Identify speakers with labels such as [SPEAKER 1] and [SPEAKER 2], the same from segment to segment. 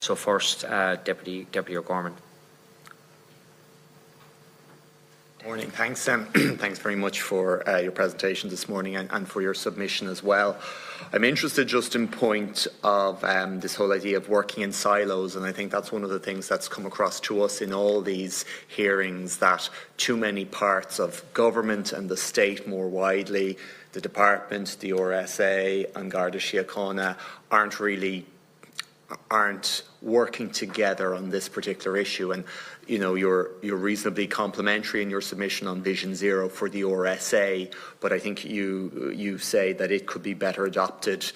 [SPEAKER 1] So first, Deputy O'Gorman.
[SPEAKER 2] Morning. Thanks. Thanks very much for your presentation this morning and for your submission as well. I'm interested just in point of this whole idea of working in silos, and I think that's one of the things that's come across to us in all these hearings, that too many parts of government and the state more widely, the department, the RSA and Garda Síochána, aren't working together on this particular issue. And you're reasonably complimentary in your submission on Vision Zero for the RSA, but I think you say that it could be better adopted.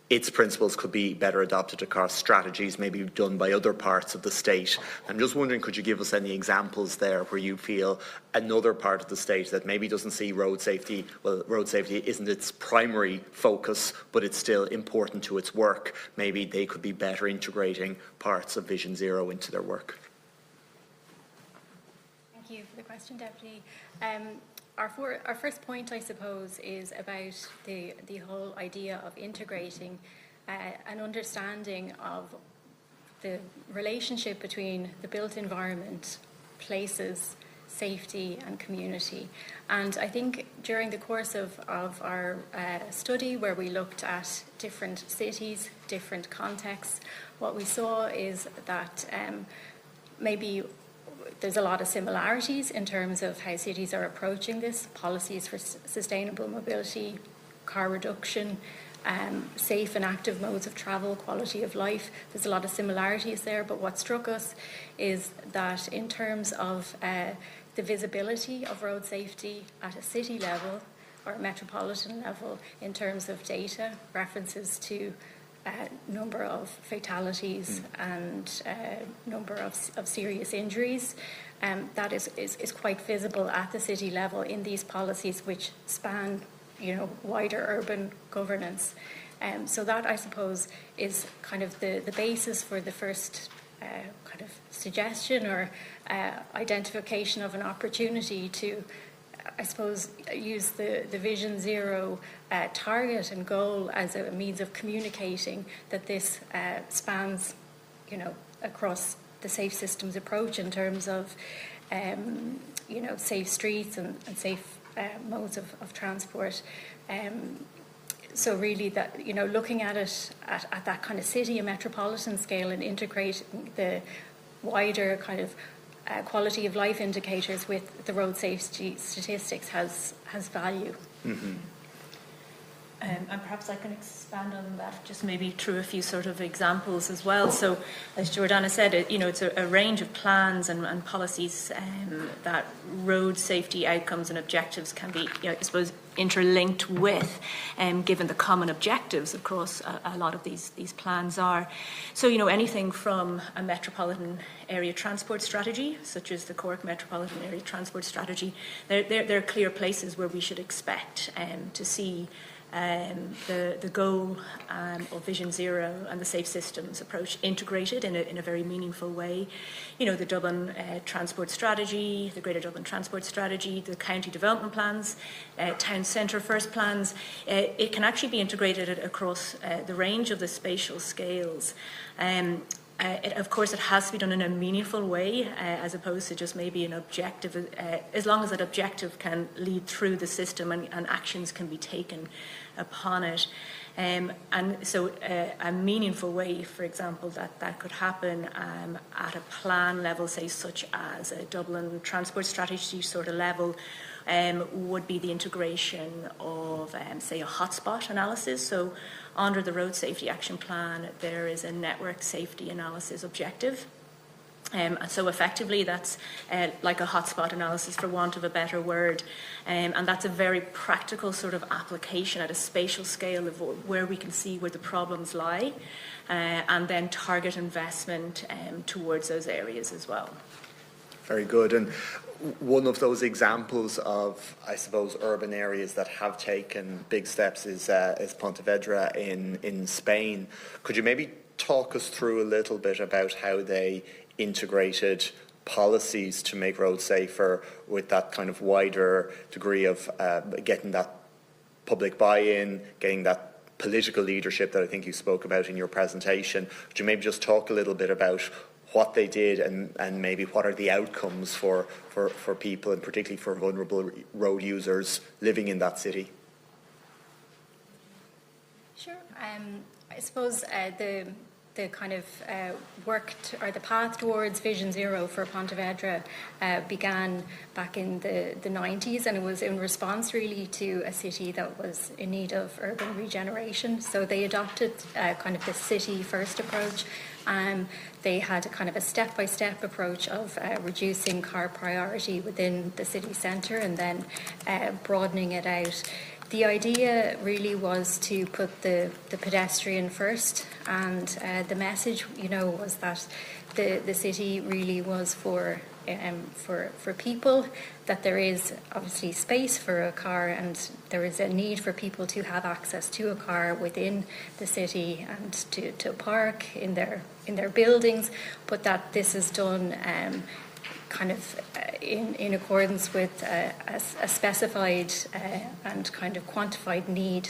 [SPEAKER 2] Its principles could be better adopted across strategies maybe done by other parts of the state. I'm just wondering, could you give us any examples there where you feel another part of the state that maybe doesn't see road safety, well, road safety isn't its primary focus, but it's still important to its work, maybe they could be better integrating parts of Vision Zero into their work?
[SPEAKER 3] Thank you for the question, Deputy. Our first point, I suppose, is about the whole idea of integrating an understanding of the relationship between the built environment, places, safety and community. And I think during the course of our study, where we looked at different cities, different contexts, what we saw is that maybe there's a lot of similarities in terms of how cities are approaching this, policies for sustainable mobility, car reduction, safe and active modes of travel, quality of life. There's a lot of similarities there, but what struck us is that in terms of the visibility of road safety at a city level or a metropolitan level, in terms of data, references to number of fatalities and number of serious injuries, that is quite visible at the city level in these policies which span wider urban governance. So that, I suppose, is kind of the basis for the first kind of suggestion or identification of an opportunity to, I suppose, use the Vision Zero target and goal as a means of communicating that this spans, across the safe systems approach in terms of, safe streets and safe modes of transport. So really that, looking at it at that kind of city and metropolitan scale and integrating the wider kind of quality of life indicators with the road safety statistics has value.
[SPEAKER 2] Mm-hmm.
[SPEAKER 4] And perhaps I can expand on that, just maybe through a few sort of examples as well. So, as Jordana said, it's a range of plans and policies that road safety outcomes and objectives can be, I suppose, interlinked with, given the common objectives across a lot of these plans are. So, anything from a metropolitan area transport strategy, such as the Cork Metropolitan Area Transport Strategy, there are clear places where we should expect to see the goal of Vision Zero and the safe systems approach integrated in a very meaningful way. The Dublin Transport Strategy, the Greater Dublin Transport Strategy, the county development plans, town centre first plans. It can actually be integrated across the range of the spatial scales. Of course, it has to be done in a meaningful way, as opposed to just maybe an objective, as long as that objective can lead through the system and actions can be taken upon it. And so a meaningful way, for example, that could happen at a plan level, say such as a Dublin Transport Strategy sort of level, would be the integration of, say, a hotspot analysis. So under the Road Safety Action Plan, there is a network safety analysis objective. And so effectively that's like a hotspot analysis, for want of a better word. And that's a very practical sort of application at a spatial scale of where we can see where the problems lie, and then target investment towards those areas as well.
[SPEAKER 2] Very good. And one of those examples of, I suppose, urban areas that have taken big steps is Pontevedra in Spain. Could you maybe talk us through a little bit about how they integrated policies to make roads safer with that kind of wider degree of getting that public buy-in, getting that political leadership that I think you spoke about in your presentation. Would you maybe just talk a little bit about what they did and maybe what are the outcomes for people, and particularly for vulnerable road users living in that city?
[SPEAKER 3] Sure. I suppose the kind of work or the path towards Vision Zero for Pontevedra began back in the 90s, and it was in response really to a city that was in need of urban regeneration. So they adopted kind of the city first approach. They had a kind of a step-by-step approach of reducing car priority within the city centre and then broadening it out. The idea really was to put the pedestrian first, and the message, was that the city really was for people, that there is obviously space for a car and there is a need for people to have access to a car within the city and to park in their buildings, but that this is done kind of in accordance with a specified and kind of quantified need.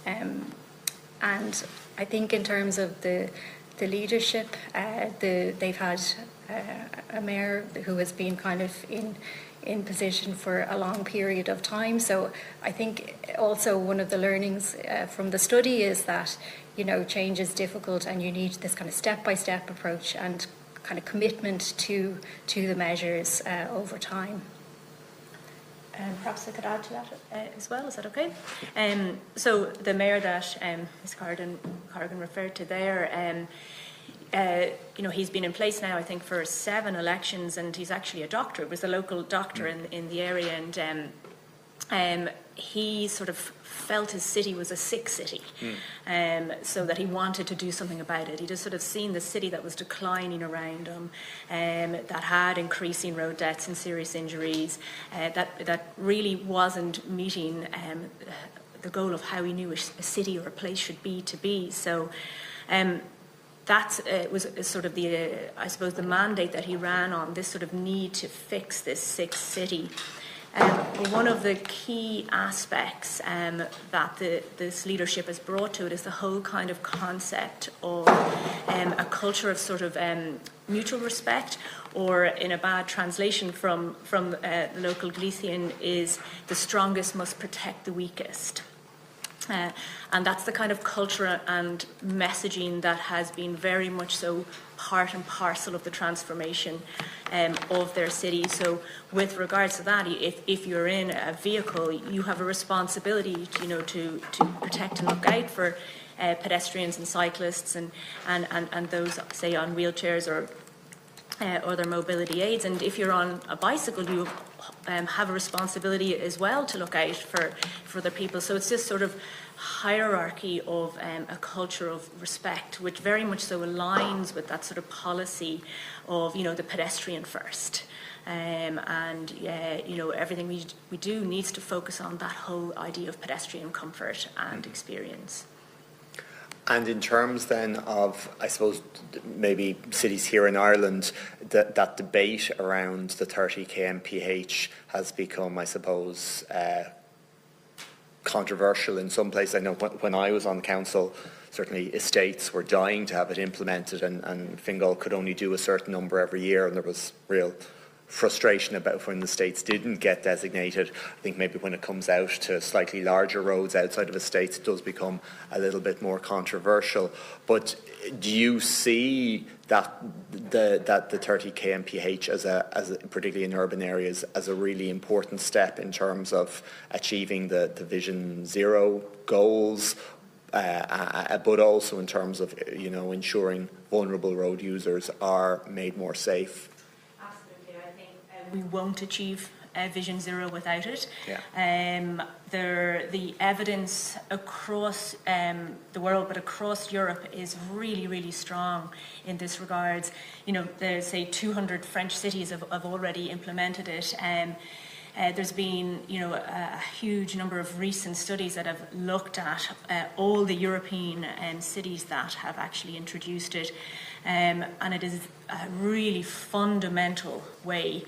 [SPEAKER 3] And I think in terms of the leadership, they've had a mayor who has been kind of in position for a long period of time. So I think also one of the learnings from the study is that, change is difficult and you need this kind of step-by-step approach and kind of commitment to the measures over time.
[SPEAKER 4] Perhaps I could add to that as well. Is that okay? So the mayor that Ms. Corrigan referred to there, he's been in place now, I think, for 7 elections, and he's actually a doctor. He was a local doctor in the area, and he sort of felt his city was a sick city, so that he wanted to do something about it. He just sort of seen the city that was declining around him, that had increasing road deaths and serious injuries, that really wasn't meeting the goal of how he knew a city or a place should be to be. So that was sort of I suppose, the mandate that he ran on, this sort of need to fix this sick city. One of the key aspects that this leadership has brought to it is the whole kind of concept of a culture of sort of mutual respect, or in a bad translation from the local Galician, is the strongest must protect the weakest. And that's the kind of culture and messaging that has been very much so part and parcel of the transformation of their city. So with regards to that, if you're in a vehicle, you have a responsibility to protect and look out for pedestrians and cyclists and those, say, on wheelchairs or other mobility aids. And if you're on a bicycle, you have a responsibility as well to look out for the people. So it's this sort of hierarchy of a culture of respect, which very much so aligns with that sort of policy of the pedestrian first. Everything we do needs to focus on that whole idea of pedestrian comfort and experience.
[SPEAKER 2] And in terms then of, I suppose, maybe cities here in Ireland, that debate around the 30 kmph has become, I suppose, controversial in some places. I know when I was on council, certainly estates were dying to have it implemented, and Fingal could only do a certain number every year, and there was real frustration about when the estates didn't get designated. I think maybe when it comes out to slightly larger roads outside of estates, it does become a little bit more controversial. But do you see that the 30 kmph as a particularly in urban areas as a really important step in terms of achieving the Vision Zero goals, but also in terms of ensuring vulnerable road users are made more safe?
[SPEAKER 4] We won't achieve Vision Zero without it.
[SPEAKER 2] Yeah.
[SPEAKER 4] The evidence across the world, but across Europe, is really, really strong in this regards. There's, say, 200 French cities have already implemented it. There's been, a huge number of recent studies that have looked at all the European cities that have actually introduced it. And it is a really fundamental way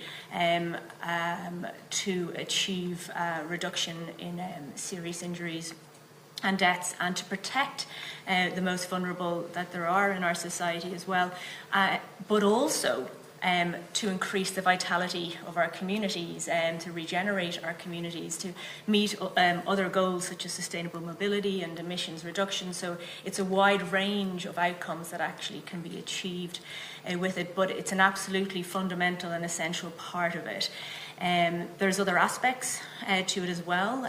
[SPEAKER 4] to achieve a reduction in serious injuries and deaths, and to protect the most vulnerable that there are in our society as well, but also to increase the vitality of our communities and to regenerate our communities, to meet other goals such as sustainable mobility and emissions reduction. So it's a wide range of outcomes that actually can be achieved with it, but it's an absolutely fundamental and essential part of it. There's other aspects to it as well,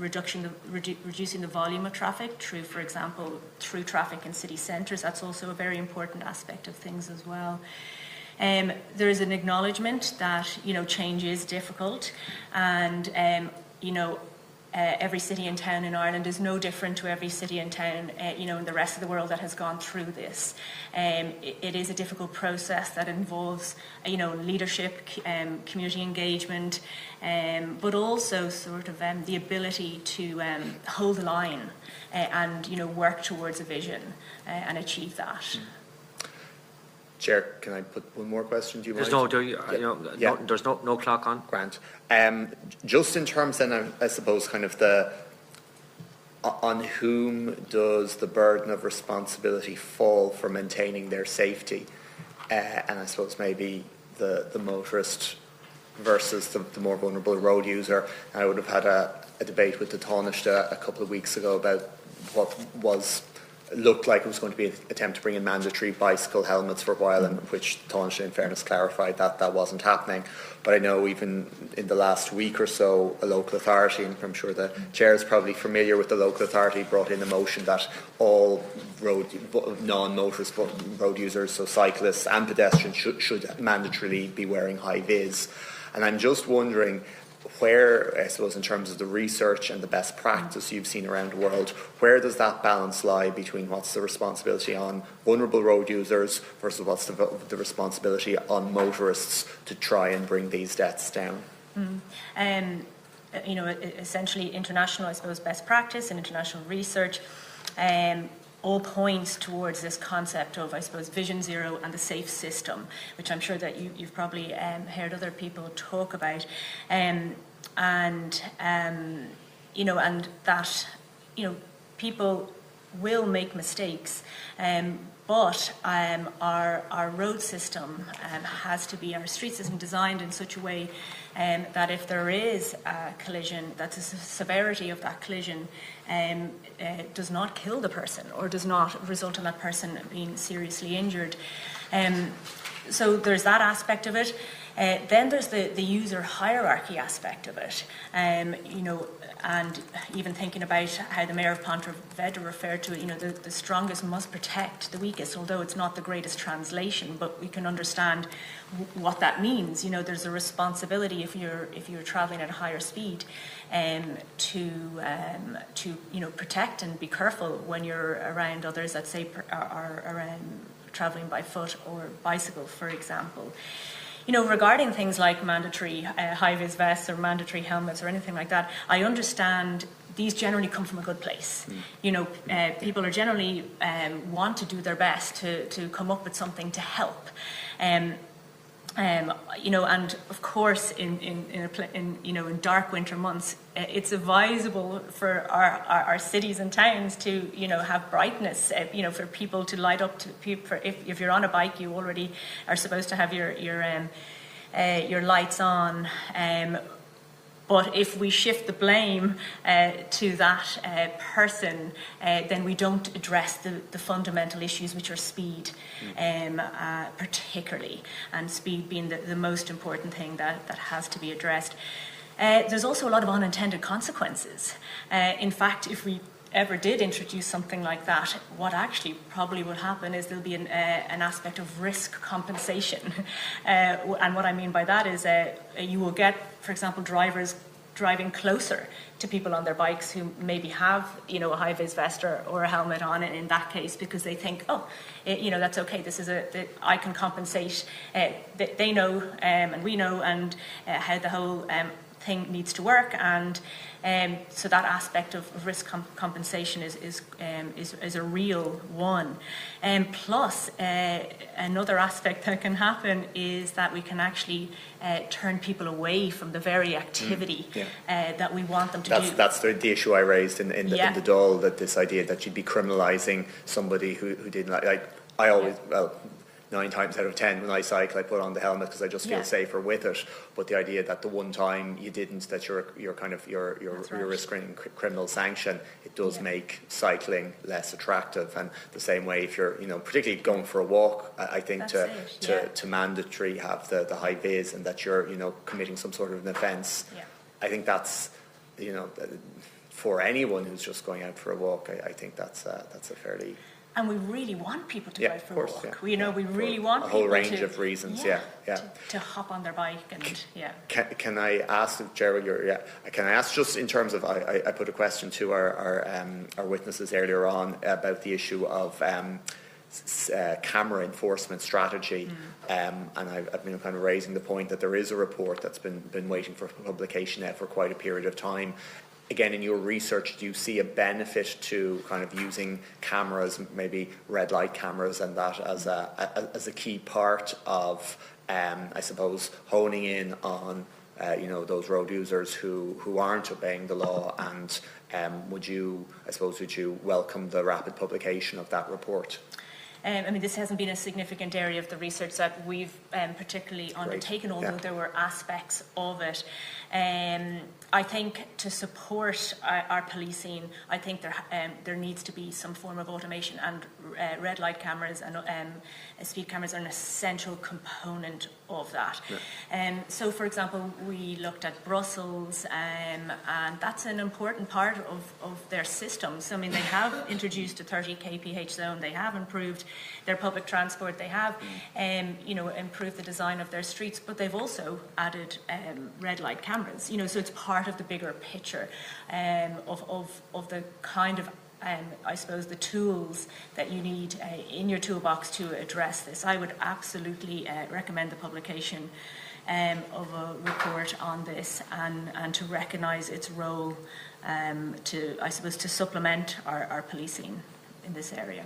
[SPEAKER 4] reducing the volume of traffic through, for example, through traffic in city centres. That's also a very important aspect of things as well. There is an acknowledgement that, change is difficult, and, every city and town in Ireland is no different to every city and town, in the rest of the world that has gone through this. It is a difficult process that involves, leadership, community engagement, but also sort of the ability to hold the line and, work towards a vision and achieve that.
[SPEAKER 2] Chair, can I put one more question? Do you
[SPEAKER 1] There's
[SPEAKER 2] mind?
[SPEAKER 1] there's no clock on.
[SPEAKER 2] Grant. Just in terms then, I suppose, kind of on whom does the burden of responsibility fall for maintaining their safety? And I suppose maybe the motorist versus the more vulnerable road user. I would have had a debate with the Taoiseach a couple of weeks ago about what looked like it was going to be an attempt to bring in mandatory bicycle helmets for a while, and which Taoiseach, in fairness, clarified that wasn't happening. But I know even in the last week or so, a local authority, and I'm sure the chair is probably familiar with the local authority, brought in a motion that all non-motorist road users, so cyclists and pedestrians, should mandatorily be wearing high vis. And I'm just wondering, where, I suppose, in terms of the research and the best practice you've seen around the world, where does that balance lie between what's the responsibility on vulnerable road users versus what's the responsibility on motorists to try and bring these deaths down?
[SPEAKER 4] Essentially international, I suppose, best practice and international research all points towards this concept of, I suppose, Vision Zero and the safe system, which I'm sure that you've probably heard other people talk about, and that people will make mistakes, but our road system has to be, our street system designed in such a way that if there is a collision, that the severity of that collision does not kill the person or does not result in that person being seriously injured. So there's that aspect of it. Then there's the user hierarchy aspect of it. And even thinking about how the Mayor of Pontevedra referred to it, the strongest must protect the weakest, although it's not the greatest translation, but we can understand what that means. There's a responsibility if you're travelling at a higher speed to protect and be careful when you're around others that say are around travelling by foot or bicycle, for example. Regarding things like mandatory high-vis vests or mandatory helmets or anything like that, I understand these generally come from a good place. People are generally want to do their best to come up with something to help. And of course, in dark winter months, it's advisable for our cities and towns to have brightness. For people to light up. If you're on a bike, you already are supposed to have your lights on. But if we shift the blame to that person, then we don't address the fundamental issues, which are speed, particularly, and speed being the most important thing that has to be addressed. There's also a lot of unintended consequences. In fact, if we ever did introduce something like that, what actually probably would happen is there'll be an aspect of risk compensation. And what I mean by that is you will get, for example, drivers driving closer to people on their bikes who maybe have, a high-vis vest or a helmet on in that case, because they think, that's okay, I can compensate. They know, and we know, and how the whole thing needs to work, and so that aspect of risk compensation is a real one. Plus, another aspect that can happen is that we can actually turn people away from the very activity that we want them to do.
[SPEAKER 2] That's the issue I raised in the Dáil, that this idea that you'd be criminalising somebody who didn't like. I always, 9 times out of 10 when I cycle, I put on the helmet because I just feel safer with it. But the idea that the one time you didn't, that you're risking criminal sanction, it does make cycling less attractive. And the same way, if you're, particularly going for a walk, I think to mandatory have the high vis, and that you're, committing some sort of an offence. Yeah. I think that's, for anyone who's just going out for a walk, I think that's a fairly.
[SPEAKER 4] And we really want people to go out for a walk. We really want
[SPEAKER 2] a whole
[SPEAKER 4] people
[SPEAKER 2] range of reasons.
[SPEAKER 4] To hop on their bike and
[SPEAKER 2] Can I ask, Gerald? Can I ask, just in terms of, I put a question to our witnesses earlier on about the issue of camera enforcement strategy, and I've been kind of raising the point that there is a report that's been waiting for publication now for quite a period of time. Again, in your research, do you see a benefit to kind of using cameras, maybe red light cameras, and that as a key part of, I suppose, honing in on, those road users who aren't obeying the law? And would you welcome the rapid publication of that report?
[SPEAKER 4] This hasn't been a significant area of the research that we've particularly undertaken, although there were aspects of it. I think to support our policing, I think there needs to be some form of automation, and red light cameras and speed cameras are an essential component of that. So, for example, we looked at Brussels, and that's an important part of their systems. They have introduced a 30 kph zone, they have improved their public transport, they have improved the design of their streets, but they've also added red light cameras. So it's part of the bigger picture of the kind of I suppose the tools that you need in your toolbox to address this. I would absolutely recommend the publication of a report on this, and to recognise its role to supplement our policing in this area.